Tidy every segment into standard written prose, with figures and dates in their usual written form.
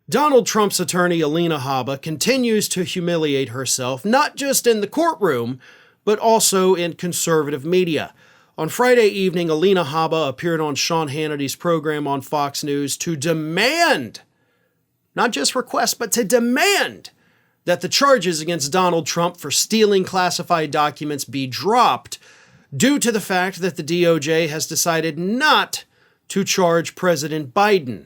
Donald Trump's attorney, Alina Habba, continues to humiliate herself, not just in the courtroom, but also in conservative media. On Friday evening, Alina Habba appeared on Sean Hannity's program on Fox News to demand, not just request, but to demand that the charges against Donald Trump for stealing classified documents be dropped due to the fact that the DOJ has decided not to charge President Biden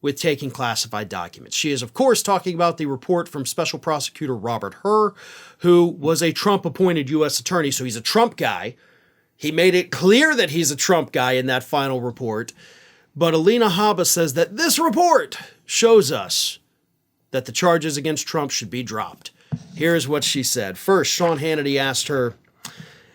with taking classified documents. She is, of course, talking about the report from Special Prosecutor Robert Hur, who was a Trump-appointed U.S. attorney, so he's a Trump guy. He made it clear that he's a Trump guy in that final report. But Alina Habba says that this report shows us that the charges against Trump should be dropped. Here's what she said. First, Sean Hannity asked her,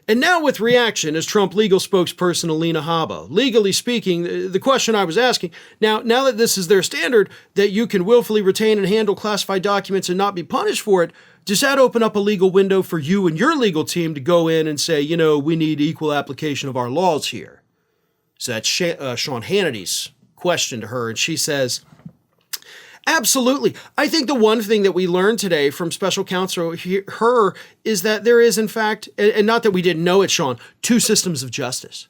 and now with reaction as Trump legal spokesperson Alina Habba. Legally speaking, the question I was asking, now that this is their standard, that you can willfully retain and handle classified documents and not be punished for it, does that open up a legal window for you and your legal team to go in and say, we need equal application of our laws here? So that's Sean Hannity's question to her, and she says, absolutely. I think the one thing that we learned today from Special Counsel Hur is that there is, in fact, and not that we didn't know it, Sean, two systems of justice.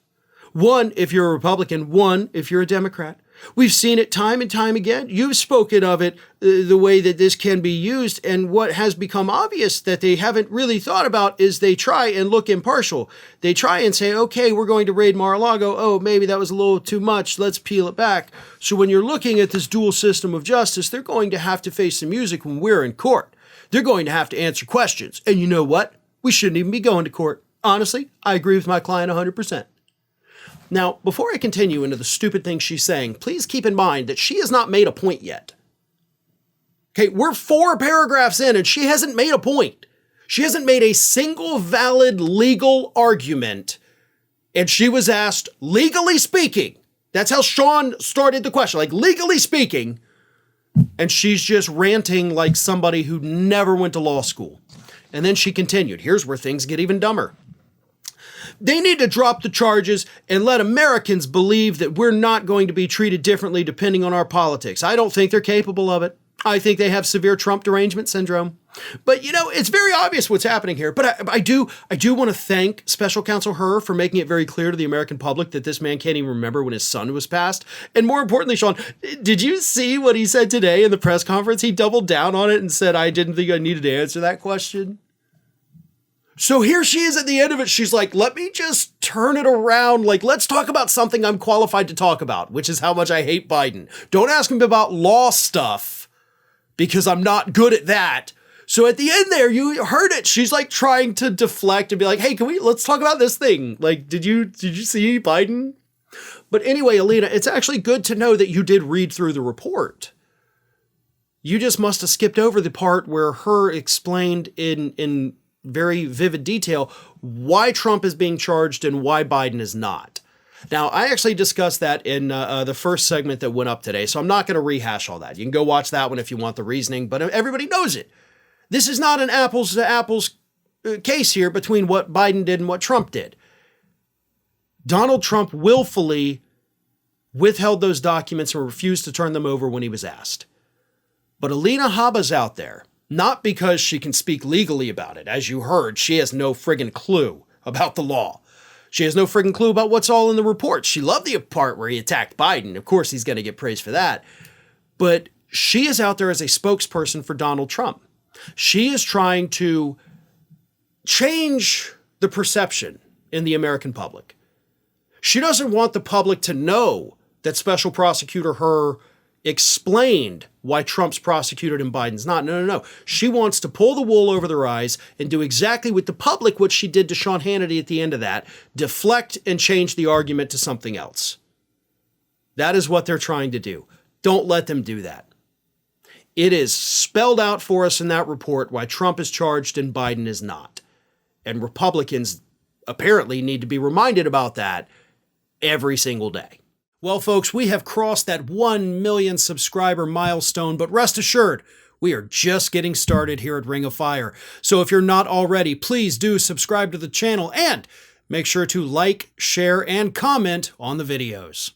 One, if you're a Republican, one, if you're a Democrat. We've seen it time and time again. You've spoken of it, the way that this can be used, and what has become obvious that they haven't really thought about is they try and look impartial. They try and say, okay, we're going to raid Mar-a-Lago. Oh, maybe that was a little too much. Let's peel it back. So when you're looking at this dual system of justice, they're going to have to face the music when we're in court. They're going to have to answer questions. And you know what? We shouldn't even be going to court. Honestly, I agree with my client 100%. Now, before I continue into the stupid things she's saying, please keep in mind that she has not made a point yet. Okay, we're 4 paragraphs in and she hasn't made a point. She hasn't made a single valid legal argument. And she was asked, legally speaking, that's how Sean started the question, like legally speaking, and she's just ranting like somebody who never went to law school. And then she continued, here's where things get even dumber. They need to drop the charges and let Americans believe that we're not going to be treated differently depending on our politics. I don't think they're capable of it. I think they have severe Trump derangement syndrome. But, it's very obvious what's happening here. But I do want to thank Special Counsel Hur for making it very clear to the American public that this man can't even remember when his son was passed. And more importantly, Sean, did you see what he said today in the press conference? He doubled down on it and said, I didn't think I needed to answer that question. So here she is at the end of it. She's like, let me just turn it around. Like, let's talk about something I'm qualified to talk about, which is how much I hate Biden. Don't ask me about law stuff because I'm not good at that. So at the end there, you heard it. She's like trying to deflect and be like, hey, let's talk about this thing. Like, did you see Biden? But anyway, Alina, it's actually good to know that you did read through the report. You just must have skipped over the part where Hur explained in very vivid detail why Trump is being charged and why Biden is not. Now, I actually discussed that in the first segment that went up today, so I'm not going to rehash all that. You can go watch that one if you want the reasoning, but everybody knows it. This is not an apples to apples case here between what Biden did and what Trump did. Donald Trump willfully withheld those documents and refused to turn them over when he was asked. But Alina Habba's out there. Not because she can speak legally about it. As you heard, she has no friggin' clue about the law. She has no friggin' clue about what's all in the report. She loved the part where he attacked Biden. Of course, he's going to get praise for that. But she is out there as a spokesperson for Donald Trump. She is trying to change the perception in the American public. She doesn't want the public to know that Special Prosecutor Hur explained why Trump's prosecuted and Biden's not. No. She wants to pull the wool over their eyes and do exactly with the public what she did to Sean Hannity at the end of that, deflect and change the argument to something else. That is what they're trying to do. Don't let them do that. It is spelled out for us in that report why Trump is charged and Biden is not. And Republicans apparently need to be reminded about that every single day. Well, folks, we have crossed that 1 million subscriber milestone, but rest assured, we are just getting started here at Ring of Fire. So if you're not already, please do subscribe to the channel and make sure to like, share, and comment on the videos.